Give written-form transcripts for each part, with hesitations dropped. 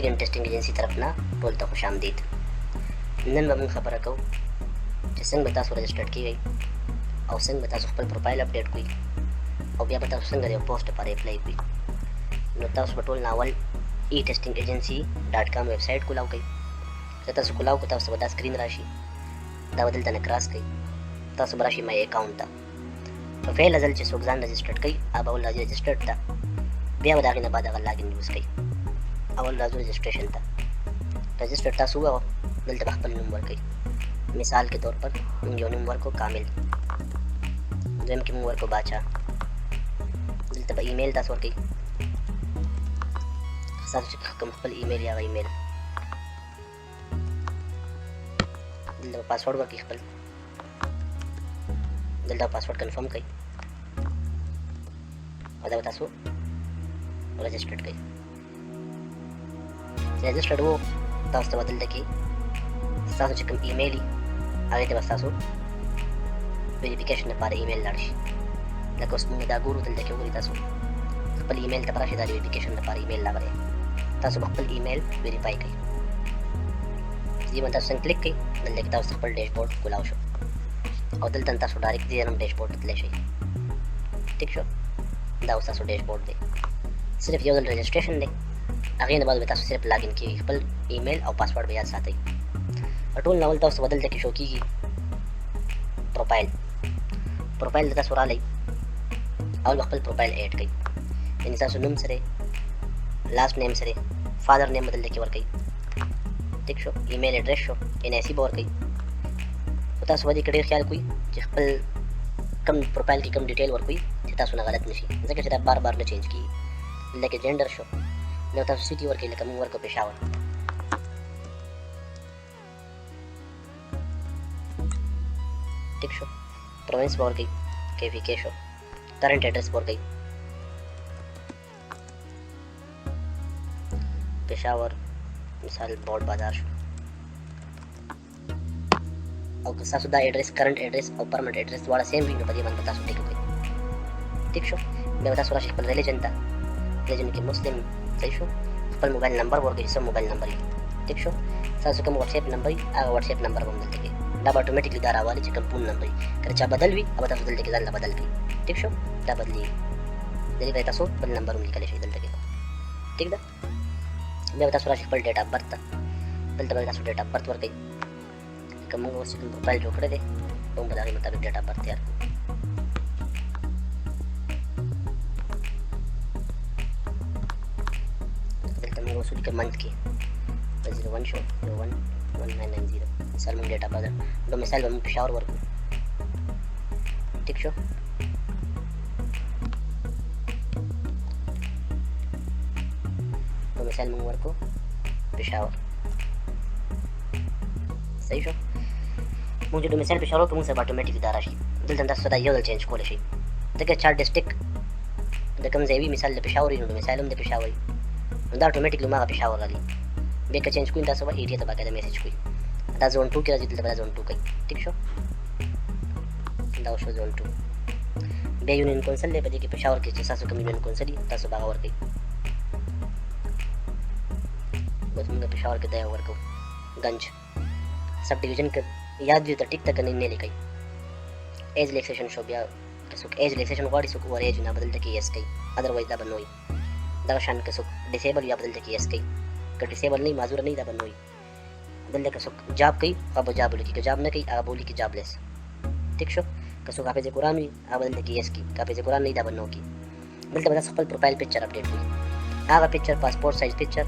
In testing agency तरफ ना ټول ته خوش آمدید. نن به موږ خبره کوو چې څنګه به تاسو رجسټرډ کیږئ او څنګه به تاسو خپل پروفایل اپډیټ کړئ او بیا به تاسو څنګه د یو پوسټ لپاره اپلای کړئ. نو تاسو به ټول ناول e-testingagency.com ویب سایټ کولاو کړئ. که تاسو کولاو کړئ تاسو به دا سکرین راشي، دا به دلته نه کراس کړئ، تاسو به راشئ مای اکاونټ ته. په فعل ځل چې څوک ځان رجسټرډ کړي هغه اول راځي رجسټرډ ته، بیا به د هغې نه بعد هغه لاګین یوز کوي. اول راځو رجسټریشن ته. رجسټر تاسو ووهو، دلته به خپل نوم ورکوئ. مثال کے طور پر موږ یو نوم ورکو کامل، دویم کې موږ ورکو باچا. دلته به ایمیل تاسو ورکوئ، ستاسو چې کوم خپل ایمیل یا هغه ایمیل. دلته به پاسورډ ورکوئ خپل، دلته به پاسورډ کنفرم کړئ او دا به تاسو رجسټرډ کړئ. رجسټرډ وو تاسو ته به دلته کې ستاسو چې کوم ایمیل وي هغې ته به ستاسو ویریفیکیشن لپاره ایمیل لاړ شي. لکه اوس موږ دا ګورو، دلته کې وګورئ تاسو خپل ایمیل ته به راشئ، دا د ویریفیکیشن لپاره ایمیل راغلی. تاسو به خپل ایمیل ویریفای کړئ. دې باندې تاسو څنګه کلیک کړئ، دلته کې تاسو خپل ډیشبورډ کولاو شو او دلته تاسو ډایرکټ دې هم ډیشبورډ ته تللی شئ. ټیک شو، دا اوس تاسو ډیشبورډ دی. صرف یو ځل رجسټریشن دی، هغې نه بعد به تاسو صرف لاګین کېږئ، خپل ایمیل او پاسورډ به یاد ساتئ. په ټول ناول تاسو به دلته کې شو کېږي پروفایل. پروفایل ته تاسو راغلی، اول به خپل پروفایل ایډ کړئ، یعنې ستاسو نوم سره، لاست نیم سره، فادر نیم به دلته کې ورکړئ. ټیک شو، ایمیل ایډرس شو، NIC به ورکړئ. خو تاسو به دې کې ډېر خیال کوئ چې خپل کم پروفایل کې کم ډیټیل ورکوئ چې تاسو نه غلط نه شي، ځکه چې دا بار بار نه چینج کېږي. دلته کې جنډر شو، نو تاسو سیټي ورکړئ، لکه موږ ورکړو پېښور. ٹھیک شو، پروونس به ورکړئ، KVK شو، کرنٹ ایڈریس به ورکړئ، پېښور مثال بوډ بازار شو. او که ستاسو دا ایډریس کرنٹ ایډریس او پرمنټ ایډریس دواړه سیم وي نو په دې باندې به تاسو ټیک وکړئ. ټیک شو، بیا به تاسو راشئ خپل ریلیجن ته، ریلیجن کې مسلم صحیح شو. خپل موبایل نمبر ورکړئ چې سم موبایل نمبر وي. ټیک شو، ستاسو کوم واتساپ نمبر وي هغه واتساپ نمبر به هم دلته کې دا به اتومېټیکلی دا راوالي چې کوم فون نمبر وي. کله چا بدل وي هغه تاسو دلته کې ځان له بدل کړئ. ټیک شو، دا بدلېږي، دلې به تاسو بل نمبر هم لیکلی شئ دلته کې. ټیک ده، بیا به تاسو راشئ خپل ډیټ اف برت ته، دلته به تاسو ډیټ اف برت ورکړئ. که موږ اوس کوم پروفایل جوړ کړی دی موږ به د هغې مطابق ډیټ اف برت تیار کړو. دلته موږ اوس ولیکو منث کې 01 شو 01/1990. مثال موږ ډیټ اف برت نو مثال به موږ پېښور ورکړو. ټیک شو، نو مثال موږ ورکړو پېښور. صحیح شو، موږ چې ډومیسایل پېښور وکړو موږ سره به اتومېټیکلی دا راشي. دلته تاسو دا یو ځل چینج کولی شئ، ځکه چا ډسټرکټ د کوم ځای وي، مثال د پېښور وي نو ډومیسایل هم د پېښور وي، نو دا اتومېټیکلی هماغه پېښور راغلي. بیا که چینج کوئ تاسو به ETA ته باقاعده میسج کوئ، دا زون 2 کې راځي، دلته به دا زون 2 کوئ. ټیک شو، دا شو زون 2. بیا یونین کونسل دی، په دې کې پېښور کې چې ستاسو کوم یونین کونسل وي تاسو به هغه ورکوئ. بس موږ پېښور کې دا یو ورکوو گنج. سب ډیویژن کې یاد وي ته ټیک ته کنه نه لیکئ. ایج ریلیکسیشن شو، بیا که څوک ایج ریلیکسیشن غواړي څوک اوور ایج نه بدلته کې یس کوي، ادروایز دا به نه وي. دغه شان که څوک ډسیبل یا بدلته کې یس کوي، که ډسیبل نه معذور نه دا به نه وي. دلته که څوک جاب کوي هغه به جاب ولیکي، که جاب نه کوي هغه به ولیکي جاب لیس. ټیک شو، که څوک حافظ قرآن وي هغه بدلته کې یس کوي، که حافظ قرآن نه دا به نه وکړي. دلته به تاسو خپل پروفایل پکچر اپډیټ کړئ، هغه پکچر پاسپورټ سایز پکچر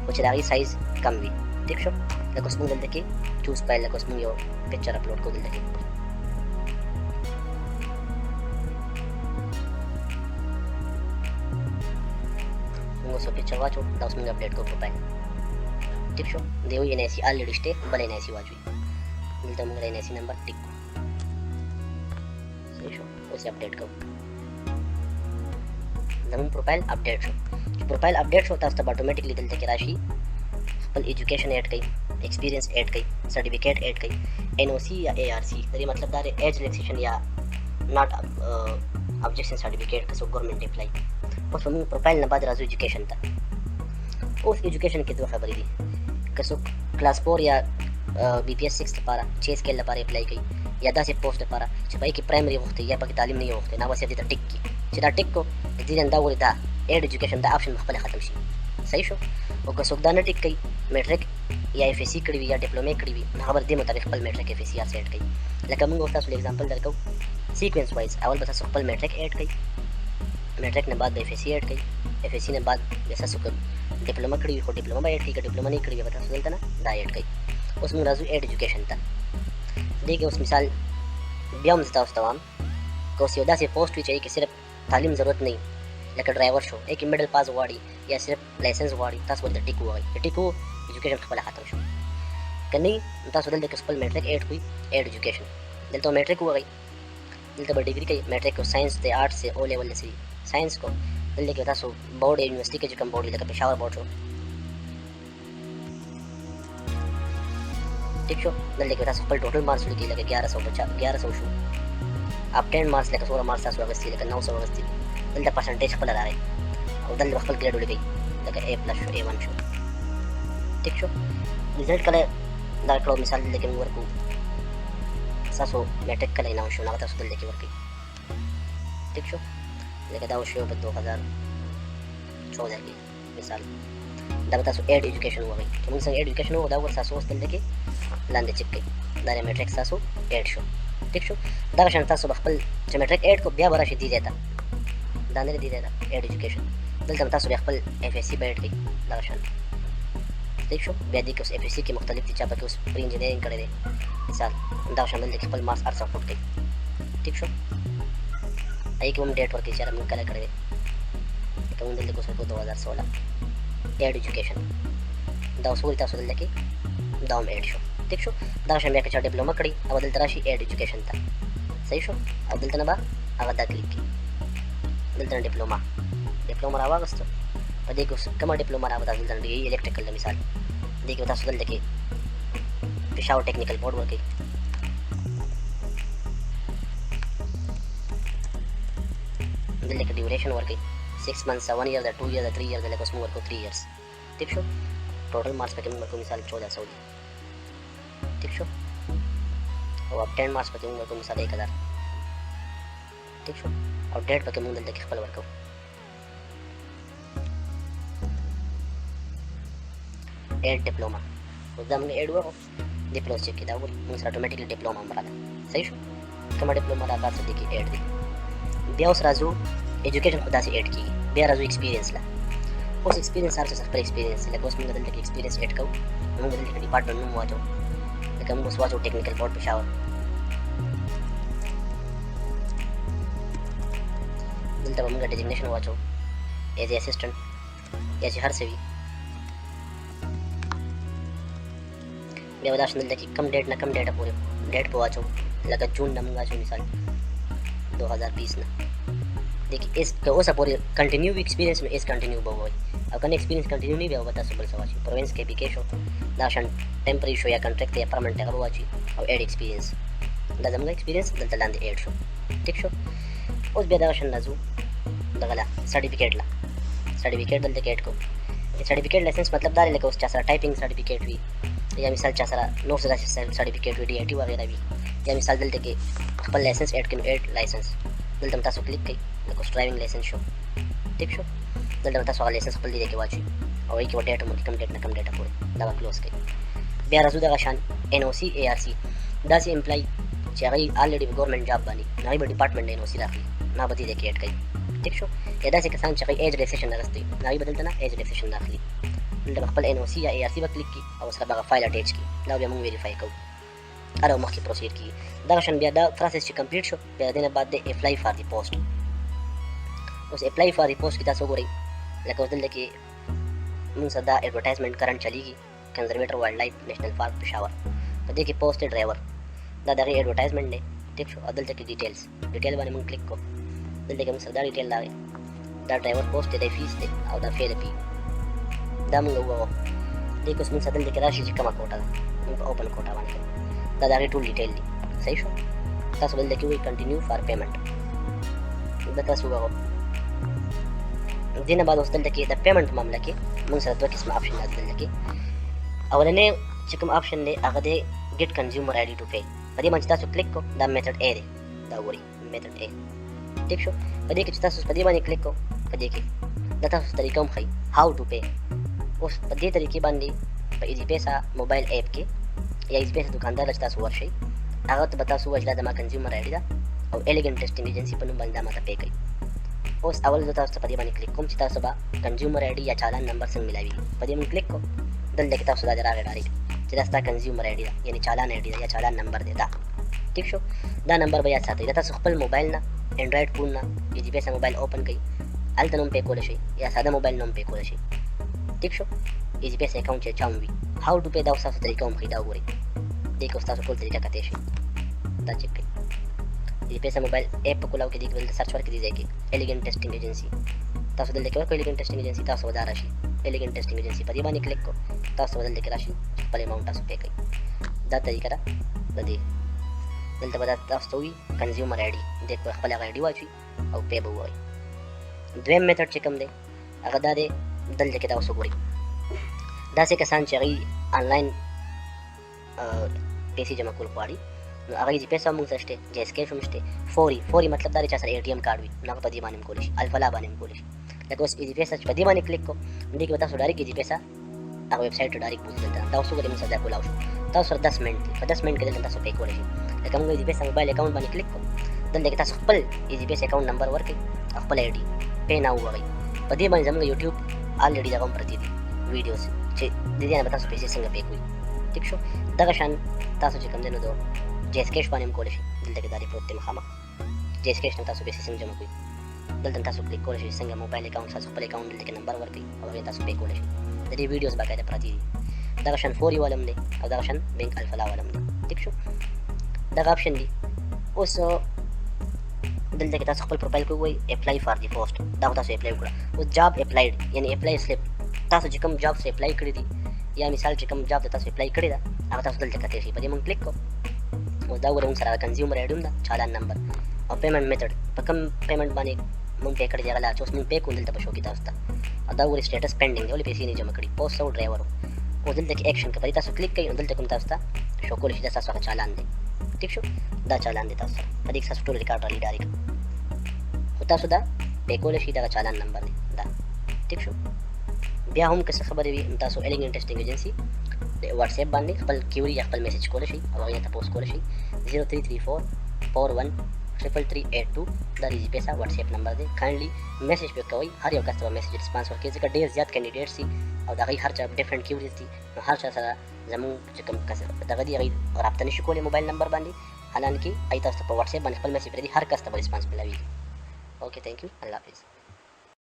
خو چې د هغې سایز کم وي. ټیک شو، لکه اوس موږ دلته کې چوز فایل، لکه اوس موږ یو پکچر اپلوډ کوو دلته کې. موږ اوس پکچر واچو، دا اوس موږ اپډیټ کوو پروفایل. ټیک شو، د یو NIC الریډي شته، بل NIC واچوئ، دلته موږ د NIC نمبر ټیک کوو. صحیح شو، اوس یې اپډیټ کوو. زموږ پروفایل اپډیټ شو. چې پروفایل اپډیټ شو تاسو ته به اتومېټیکلی دلته کې راشي خپل ایجوکیشن ایډ کړئ، ایکسپیرینس ایډ کړئ، سرټیفیکیټ ایډ کړئ، NOC یا ARC. د دې مطلب دا دی ایج ریلیکسیشن یا ناٹ ابجیکشن سرټیفیکیټ که څوک ګورمنټ اپلای. اوس موږ پروفایل نه بعد راځو ایجوکیشن ته. اوس ایجوکیشن کې دوه خبرې دي. که څوک کلاس 4 یا بي پي اس 6 لپاره 6 سکیل لپاره اپلای کوي یا داسې پوسټ لپاره چې پای کې پرایمري غوښتي یا پکې تعلیم نه غوښتي، نو بس دې ته ټیک کی چې دا ټیک کو دې نه دا ولې دا ایډ ایجوکیشن دا آپشن خپل ختم شي. صحیح شو. او که څوک دا نه ټیک کوي میټریک یا اف اس سی کړی وي یا ډیپلومه کړی وي، نو خبر دې مطابق خپل میټریک اف اس سی سیټ کوي. لکه موږ اوس تاسو اگزامپل درکو سیکوینس وایز. اول به تاسو خپل میټریک اډ کړئ، میټریک نه بعد به اف اس سی اډ کړئ، اف اس سی نه بعد به تاسو ډیپلومه کړی وي خو ډیپلومه به اډ کړئ، که ډیپلومه نه کړی وي به تاسو دلته نه دا اډ کړئ. اوس موږ راځو اډ ایجوکیشن ته. دې کې اوس مثال بیا هم زه تاسو ته وایم که اوس یو داسې پوسټ وي چې هغې کې صرف تعلیم ضرورت نه وي، لکه ډرایور شو، هغې کې میډل پاس غواړي یا صرف لایسنس غواړي، تاسو ورته ټیک ووایئ. که ټیک وو ایجوکیشن خپله ختم شو. که نه نو تاسو دلته کې خپل میټریک اډ کړئ، اډ ایجوکیشن دلته میټریک ووایئ. دلته به ډیګري کوي، میټریک کو ساينس دی، آرټس دی، او لیول دی ساينس کو. دلته کې تاسو بورډ یونیورسيټي کې چې کوم بورډ لکه پېښور بورډ شو، ٹھیک شو. دلته کې تاسو خپل ټوټل مارکس لیکئ، لکه 1100 شو. اپټین مارکس لکه 16 مارکس تاسو اغستي، لکه 900 اغستي. دلته پرسنټیج خپل راغی او دلته خپل ګریډ ولیکئ، لکه A+ شو، A1 شو. ٹھیک شو. رزلټ کله دا کړو مثال دلته کې موږ ورکو تاسو میټریک کله نه شو، نو تاسو دلته کې ورکئ. ٹھیک شو. لکه دا وشو په 2014 کې مثال دا به تاسو اډ ایجوکیشن ووایئ. چې موږ څنګه اډ ایجوکیشن ووایو دا ور تاسو اوس دلته کې لاندې چک کړئ، دا میټریک تاسو اډ شو. ٹھیک شو. دا شان تاسو خپل چې میټریک اډ کو بیا به راشي دې ځای ته، دا نه دی دا اډ ایجوکیشن. دلته تاسو خپل اف اس سی به اډ کړئ، دا شان. ٹھیک شو. بیا دې کې اوس اف اس سی کې مختلف دي، چا پکې اوس پری انجینیرینګ کړی دی مثال، دا شان دلته خپل مارکس ارڅ اپلوډ کړئ. ٹھیک شو. هغې کې هم ډیټ ورکړئ چې موږ کله کړی دی، لکه موږ دلته کې اوس ورکړو 2016 اډ ایجوکیشن. دا اوس وګورئ تاسو دلته کې دا هم اډ شو. ٹھیک شو. دا شان بیا که چا ډیپلومه کړی او دلته راشي اډ ایجوکیشن ته. صحیح شو. او دلته نه به هغه دا کلیک کړي، دلته نه ډیپلومه راواغستو. په دې کې اوس کومه ډیپلومه راوته دلته نه الکټریکل د مثال، دې کې تاسو دلته کې پېښور ټیکنیکل بورډ ورکړئ. دلته کې ډیوریشن ورکړئ 6 months 1 year 2 year 3 year لکه اوس موږ ورکو 3 years. ٹھیک شو. ټوټل مارکس پکې موږ ورکو مثال 1400 دي. ٹھیک شو. او اپټین مارکس پکې موږ ورکو مثال 1000. ٹھیک شو. او ډیټ پکې موږ دلته کې خپل ورکو. اډ ډیپلوما اوس دا موږ اډ ورکو ډیپلوما چې دا موږ سره اتوماتیکلی ډیپلوما مراله. صحیح شو. کومه ډیپلوما راځي چې کې اډ دي. بیا اوس راځو ایجوکیشن خو داسې اډ کېږي. بیا راځو ایکسپیرینس له. اوس ایکسپیرینس هر څه خپل ایکسپیرینس، لکه اوس موږ دلته کې ایکسپیرینس اډ کوو، موږ دلته کې ډپارټمنټ نوم واچو، لکه موږ اوس واچو ټیکنیکل بورډ پېښور. دلته به موږ ډیزګنیشن واچو ایز اسسټنټ یا چې هر څه وي. بیا به دا شان دلته کې کم ډیټ نه کم ډیټه پورې ډیټ په واچو، لکه جون نه موږ واچو مثال 2020 نه. देखिए इस तो ओसा पूरी कंटिन्यू एक्सपीरियंस में इस कंटिन्यू बो होय अब कने एक्सपीरियंस कंटिन्यू नहीं बे बता सुबल सवाची प्रोविंस के बीके शो दाशन टेम्पररी शो या कॉन्ट्रैक्ट या परमानेंट का वाची और एड एक्सपीरियंस दा जमगा एक्सपीरियंस दल तलांद एड शो. ठीक शो. उस बे दाशन लाजू दगला सर्टिफिकेट दल के एड को सर्टिफिकेट लाइसेंस मतलब दार लेके उस चासरा टाइपिंग सर्टिफिकेट भी या मिसाल चासरा नोट्स दा सर्टिफिकेट भी डीआईटी वगैरह भी या मिसाल दल के खपल लाइसेंस एड के एड लाइसेंस दल तम तासो क्लिक कई लको ड्राइविंग लाइसेंस शो. ठीक शो. दल तम तासो लाइसेंस खपल दी के वाची और एक डेट में कम डेट ना कम डेटा पूरे दवा क्लोज कई. بیا راځو دغه شان NOC ARC داسې امپلای چې هغه الریډي ګورنمنت جاب باندې نه به ډپارټمنټ NOC راخلي نه به دې کې اډ کوي. ٹھیک شو. یا داسې کسان چې هغه ایج ریلیکسیشن راغستي نه به دلته نه ایج ریلیکسیشن راخلي دلته خپل NOC یا ARC به کلیک کی او سره هغه فایل اټیچ کی دا بیا موږ ویریفای کوو اره مخکې پروسید کی. دغه شان بیا دا پروسس چې کمپلیټ شو بیا دینه بعد د اپلای فار دی پوسټ. اوس اپلای فار دی پوسټ کې تاسو ګورئ لکه اوس دلته کې موږ صدا ایڈورټایزمنٹ کرنٹ چلیږي کنزرویټر وایلډ لایف نیشنل پارک پېښور په دې کې پوسټ ډرایور دا دغه ایڈورټایزمنٹ دی. ٹھیک شو. او دلته کې ډیټیلز باندې موږ کلیک کوو دلته کې موږ صدا ډیټیل راغی دا ډرایور پوسټ دی فیس دی او دا فی دی پی دا موږ وو دې کې موږ صدا دلته کې راشي چې کومه کوټه ده موږ اوپن کوټه باندې دا دغه ټول ډیټیل دی. صحیح شو. تاسو دلته کې وایي کنټینیو فار پیمنٹ دا تاسو وګورئ دې نه بعد اوس دلته کې د پیمنټ په معامله کې موږ سره دوه قسمه آپشن راځي دلته کې. اولنی چې کوم آپشن دی هغه دی ګیټ کنزیومر آی ډي ټو پے. په دې باندې تاسو کلیک کو دا میتھډ اے دی، دا وګورئ میتھډ اے ټیک شو. په دې کې چې تاسو په دې باندې کلیک کو په دې کې دا تاسو طریقه هم ښیي هاو ټو پے. اوس په دې طریقې باندې په ایزي پیسه موبایل ایپ کې یا ایزي پیسه دکاندار چې تاسو ورشئ هغه ته به تاسو ووایئ چې دا زما کنزیومر آی ډي ده او ایلیګنټ ټیسټینګ ایجنسي په نوم باندې دا ماته پے کوي. اوس اول زه تاسو ته په دې باندې کلیک کوم چې تاسو به کنزیومر آی ډي یا چالان نمبر څنګه ملاویږي. په دې باندې کلیک کو دلته کې تاسو دا راغی ډایرکټ چې دا ستا کنزیومر آی ډي ده، یعنی چالان آی ډي ده یا چالان نمبر دی دا ټیک شو. دا نمبر به یاد ساتئ. دا تاسو خپل موبایل نه انډرایډ فون نه ایزي پیسه موبایل اوپن کړئ هلته نوم پے کولی شئ یا ساده موبایل نوم پے کولی شئ ټیک شو. ایزي پیسه اکاونټ چې چا هم وي هاو ټو پے دا اوس تاسو طریقه هم ښیي دا وګورئ دې کې اوس تاسو ټول طریقه کتی شئ دا چک کړئ. ایزي پیسه موبایل ایپ په کولاو کې دې کې دلته سرچ ورکړئ دې ځای کې ایلیګنټ ټیسټینګ ایجنسي تاسو دلته کې ورکړئ ایلیګنټ ټیسټینګ ایجنسي تاسو به دا راشي ایلیګنټ ټیسټینګ ایجنسي په دې باندې کلیک کو تاسو به دلته کې راشي خپل اماونټ تاسو پے کوئ. دا طریقه ده د دې دلته به دا تاسو ته وي کنزیومر آی ډي دې په خپل هغه آی ډي واچوئ او پے به ووایئ. دویم میتھډ چې کوم دی هغه دا دی دلته کې دا اوس وګورئ داسې کسان چې هغوی آنلاین پیسې جمع کول غواړي نو هغه ایزي پیسه هم موږ سره شته جیس کیش هم شته فوري مطلب دا دی چې چا سره اے ټي ایم کارډ وي نو هغه په دې باندې هم کولی شي الفلا باندې هم کولی شي. لکه اوس ایزي پیسه چې په دې باندې کلیک کو دې کې به تاسو ډایرکټ ایزي پیسه هغه ویب سایټ ته ډایرکټ بوځي. دلته دا اوس وګورئ موږ سره دا کولاو شو تاسو سره 10 منټ دی په 10 منټ کې دلته تاسو پے کولی شئ. لکه موږ ایزي پیسه موبایل اکاونټ باندې کلیک کو دلته کې تاسو خپل ایزي پیسه اکاونټ نمبر ورکړئ خپل آی ډي پے ناو ووایئ. په دې باندې زموږ یوټیوب الریډي دغه هم پرتې دي ویډیوز چې د دې نه به تاسو پیسې څنګه پے کوئ ټیک شو. دغه شان تاسو چې کوم دی نو د جیس کیش باندې هم کولی شئ دلته کې دا دی پروت دی مخامخ جیس کیش نه تاسو پیسې څنګه جمع کوئ دلته تاسو کلیک کولی شئ څنګه موبایل اکاونټ تاسو خپل اکاونټ دلته کې نمبر ورکړئ او هغې تاسو پے کولی شئ. د دې ویډیوز باقاعده پرتې دي. دغه شان فوري والا هم دی او دغه شان بینک الفلا والا هم دی ټیک شو. دغه آپشن دی. اوس دلته کې تاسو خپل پروفایل کې ووایئ اپلای فار دی پوسټ دا خو تاسو اپلای وکړه. اوس جاب اپلایډ یعنی اپلای سلیپ تاسو چې کوم جاب سره اپلای کړي دي یا مثال چې کوم جاب ته تاسو اپلای کړی ده هغه تاسو دلته کتی شئ په دې باندې کلیک کو. اوس دا وګورئ موږ سره کنزیومر آی ډي هم ده چالان نمبر او پیمنټ میتھډ په کوم پیمنټ باندې موږ پے کړی دی هغه لاره چې اوس موږ پے کوو دلته به شو کړي تاسو ته. او دا وګورئ سټیټس پینډینګ دی ولې پیسې نه جمع کړي پوسټ او ډرایور او دلته کې ایکشن کې په دې تاسو کلیک کوئ نو دلته کوم تاسو ته شو کولی شي دا ستاسو هغه چالان دی ټیک شو. دا چالان دی تاسو سره په دې کې ستاسو ټول ریکارډ رالي ډایرکټ خو تاسو دا پے کولی شئ دغه چالان نمبر دی دا ټیک شو. بیا هم که څه خبرې وي تاسو ایلیګنټ ټیسټینګ ایجنسي د واتس ایپ باندې خپل کیوري یا خپل میسج کولی شئ او هغې ته پوسټ کولی شئ 0334413382 دا د ایزي پیسه واتس ایپ نمبر دی. کاینډلي میسج پې کوئ هر یو کس ته به میسج رسپانس ورکوي ځکه ډېر زیات کینډیډیټس دي او د هغوی هر چا ډفرنټ کیوریز دي نو هر چا سره زموږ چې کوم کس دغه دي هغوی رابطه نشي کولی موبایل نمبر باندې حالانکې هغوی تاسو ته په واتس ایپ باندې خپل میسج پرېږدي هر کس ته به رسپانس ملاویږي. اوکې تھینک یو الله حافظ.